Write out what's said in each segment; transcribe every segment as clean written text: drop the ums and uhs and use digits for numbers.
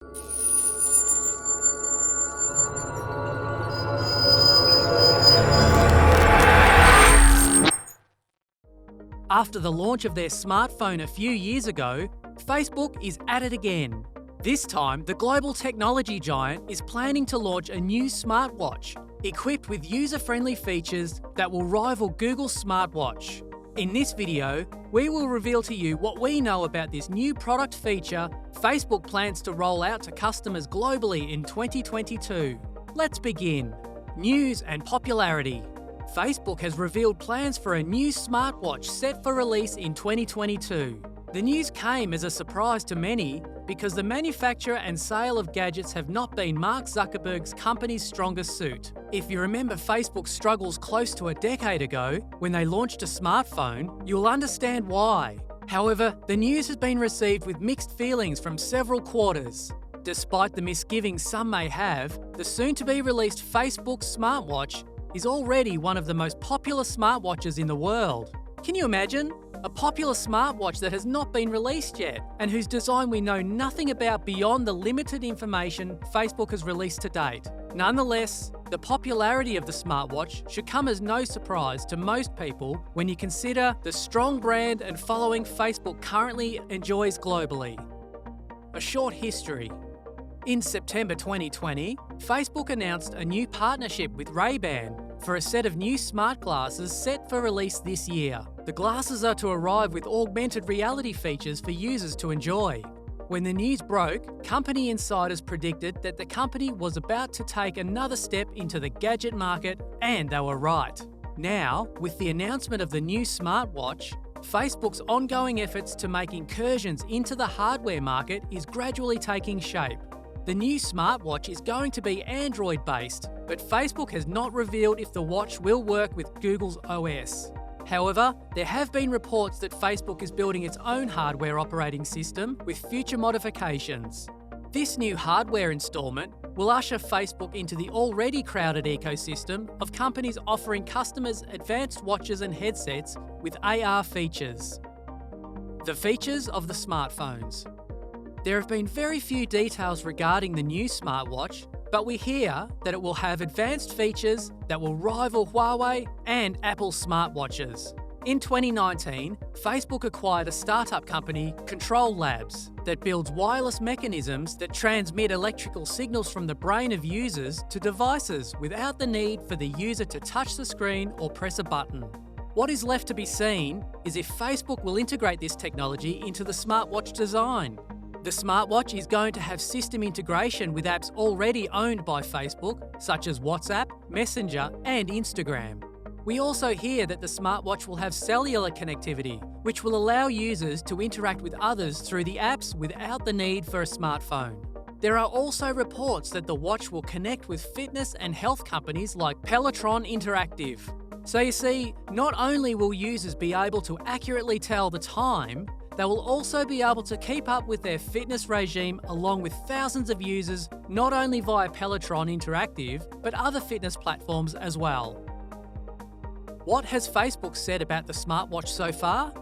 After the launch of their smartphone a few years ago, Facebook is at it again. This time, the global technology giant is planning to launch a new smartwatch, equipped with user-friendly features that will rival Google's Smartwatch. In this video, we will reveal to you what we know about this new product feature Facebook plans to roll out to customers globally in 2022. Let's begin. News and popularity. Facebook has revealed plans for a new smartwatch set for release in 2022. The news came as a surprise to many because the manufacture and sale of gadgets have not been Mark Zuckerberg's company's strongest suit. If you remember Facebook's struggles close to a decade ago when they launched a smartphone, you'll understand why. However, the news has been received with mixed feelings from several quarters. Despite the misgivings some may have, the soon-to-be released Facebook smartwatch is already one of the most popular smartwatches in the world. Can you imagine? A popular smartwatch that has not been released yet and whose design we know nothing about beyond the limited information Facebook has released to date. Nonetheless, the popularity of the smartwatch should come as no surprise to most people when you consider the strong brand and following Facebook currently enjoys globally. A short history. In September 2020, Facebook announced a new partnership with Ray-Ban for a set of new smart glasses set for release this year. The glasses are to arrive with augmented reality features for users to enjoy. When the news broke, company insiders predicted that the company was about to take another step into the gadget market, and they were right. Now, with the announcement of the new smartwatch, Facebook's ongoing efforts to make incursions into the hardware market is gradually taking shape. The new smartwatch is going to be Android-based, but Facebook has not revealed if the watch will work with Google's OS. However, there have been reports that Facebook is building its own hardware operating system with future modifications. This new hardware installment will usher Facebook into the already crowded ecosystem of companies offering customers advanced watches and headsets with AR features. The features of the smartphones. There have been very few details regarding the new smartwatch, but we hear that it will have advanced features that will rival Huawei and Apple smartwatches. In 2019, Facebook acquired a startup company, Control Labs, that builds wireless mechanisms that transmit electrical signals from the brain of users to devices without the need for the user to touch the screen or press a button. What is left to be seen is if Facebook will integrate this technology into the smartwatch design. The smartwatch is going to have system integration with apps already owned by Facebook, such as WhatsApp, Messenger, and Instagram. We also hear that the smartwatch will have cellular connectivity, which will allow users to interact with others through the apps without the need for a smartphone. There are also reports that the watch will connect with fitness and health companies like Peloton Interactive. So you see, not only will users be able to accurately tell the time, they will also be able to keep up with their fitness regime along with thousands of users, not only via Peloton Interactive, but other fitness platforms as well. What has Facebook said about the smartwatch so far?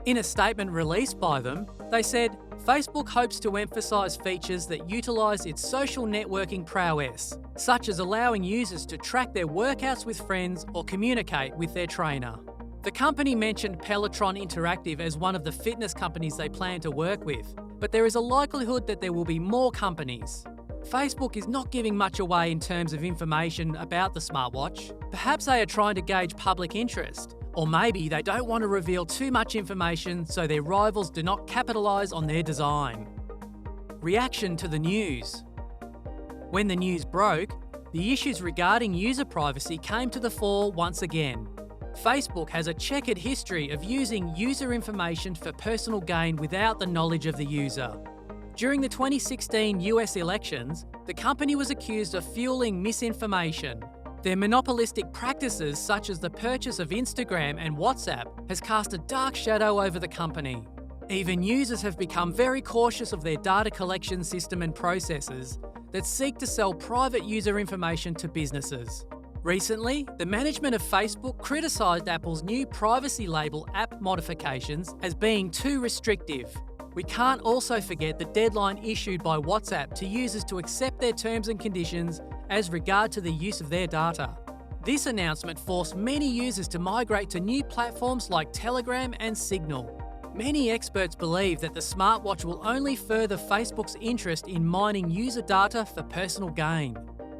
In a statement released by them, they said, Facebook hopes to emphasise features that utilise its social networking prowess, such as allowing users to track their workouts with friends or communicate with their trainer. The company mentioned Peloton Interactive as one of the fitness companies they plan to work with, but there is a likelihood that there will be more companies. Facebook is not giving much away in terms of information about the smartwatch. Perhaps they are trying to gauge public interest, or maybe they don't want to reveal too much information so their rivals do not capitalise on their design. Reaction to the news. When the news broke, the issues regarding user privacy came to the fore once again. Facebook has a checkered history of using user information for personal gain without the knowledge of the user. During the 2016 US elections, the company was accused of fueling misinformation. Their monopolistic practices, such as the purchase of Instagram and WhatsApp, has cast a dark shadow over the company. Even users have become very cautious of their data collection system and processes that seek to sell private user information to businesses. Recently, the management of Facebook criticised Apple's new privacy label app modifications as being too restrictive. We can't also forget the deadline issued by WhatsApp to users to accept their terms and conditions as regard to the use of their data. This announcement forced many users to migrate to new platforms like Telegram and Signal. Many experts believe that the smartwatch will only further Facebook's interest in mining user data for personal gain.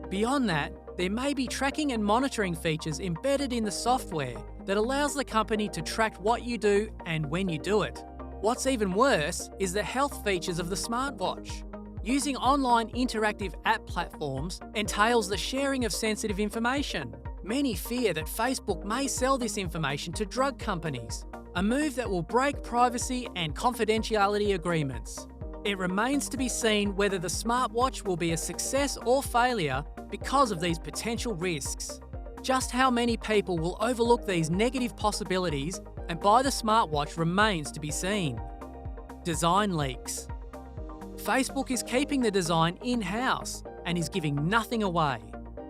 Beyond that, there may be tracking and monitoring features embedded in the software that allows the company to track what you do and when you do it. What's even worse is the health features of the smartwatch. Using online interactive app platforms entails the sharing of sensitive information. Many fear that Facebook may sell this information to drug companies, a move that will break privacy and confidentiality agreements. It remains to be seen whether the smartwatch will be a success or failure because of these potential risks. Just how many people will overlook these negative possibilities and buy the smartwatch remains to be seen. Design leaks. Facebook is keeping the design in-house and is giving nothing away.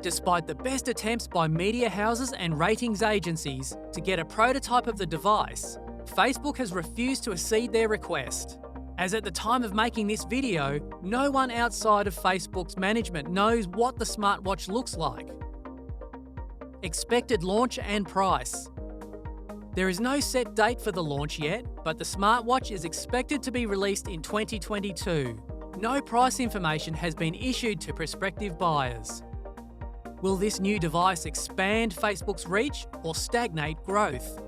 Despite the best attempts by media houses and ratings agencies to get a prototype of the device, Facebook has refused to accede their request. As at the time of making this video, no one outside of Facebook's management knows what the smartwatch looks like. Expected launch and price. There is no set date for the launch yet, but the smartwatch is expected to be released in 2022. No price information has been issued to prospective buyers. Will this new device expand Facebook's reach or stagnate growth?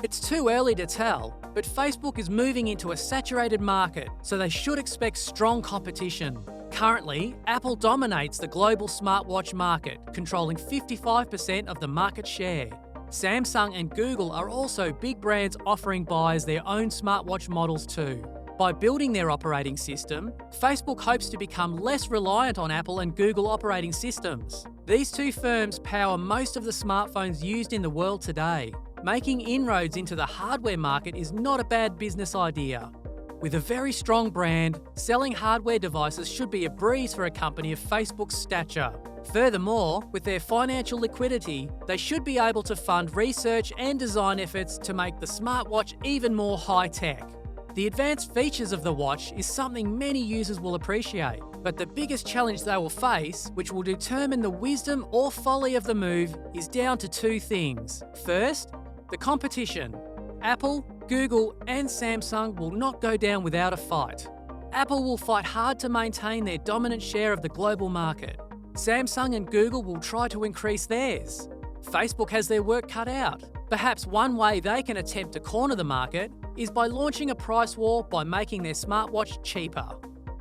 It's too early to tell, but Facebook is moving into a saturated market, so they should expect strong competition. Currently, Apple dominates the global smartwatch market, controlling 55% of the market share. Samsung and Google are also big brands offering buyers their own smartwatch models too. By building their operating system, Facebook hopes to become less reliant on Apple and Google operating systems. These two firms power most of the smartphones used in the world today. Making inroads into the hardware market is not a bad business idea. With a very strong brand, selling hardware devices should be a breeze for a company of Facebook's stature. Furthermore, with their financial liquidity, they should be able to fund research and design efforts to make the smartwatch even more high-tech. The advanced features of the watch is something many users will appreciate, but the biggest challenge they will face, which will determine the wisdom or folly of the move, is down to two things. First, the competition. Apple, Google and Samsung will not go down without a fight. Apple will fight hard to maintain their dominant share of the global market. Samsung and Google will try to increase theirs. Facebook has their work cut out. Perhaps one way they can attempt to corner the market is by launching a price war by making their smartwatch cheaper.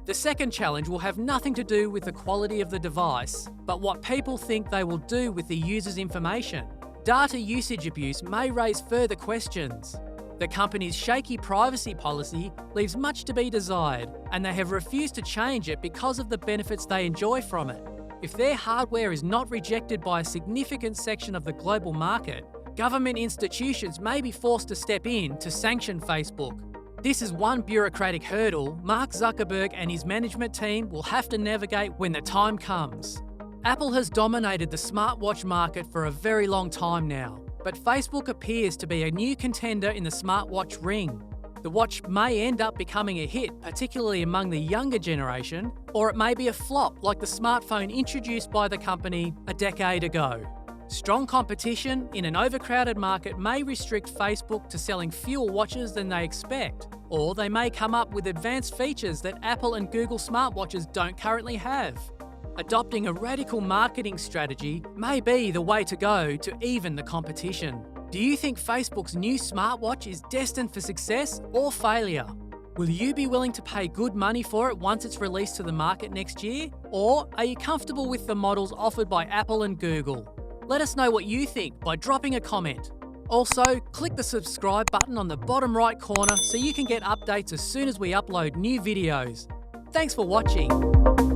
The second challenge will have nothing to do with the quality of the device, but what people think they will do with the user's information. Data usage abuse may raise further questions. The company's shaky privacy policy leaves much to be desired, and they have refused to change it because of the benefits they enjoy from it. If their hardware is not rejected by a significant section of the global market, government institutions may be forced to step in to sanction Facebook. This is one bureaucratic hurdle Mark Zuckerberg and his management team will have to navigate when the time comes. Apple has dominated the smartwatch market for a very long time now, but Facebook appears to be a new contender in the smartwatch ring. The watch may end up becoming a hit, particularly among the younger generation, or it may be a flop like the smartphone introduced by the company a decade ago. Strong competition in an overcrowded market may restrict Facebook to selling fewer watches than they expect, or they may come up with advanced features that Apple and Google smartwatches don't currently have. Adopting a radical marketing strategy may be the way to go to even the competition. Do you think Facebook's new smartwatch is destined for success or failure? Will you be willing to pay good money for it once it's released to the market next year? Or are you comfortable with the models offered by Apple and Google? Let us know what you think by dropping a comment. Also, click the subscribe button on the bottom right corner so you can get updates as soon as we upload new videos. Thanks for watching.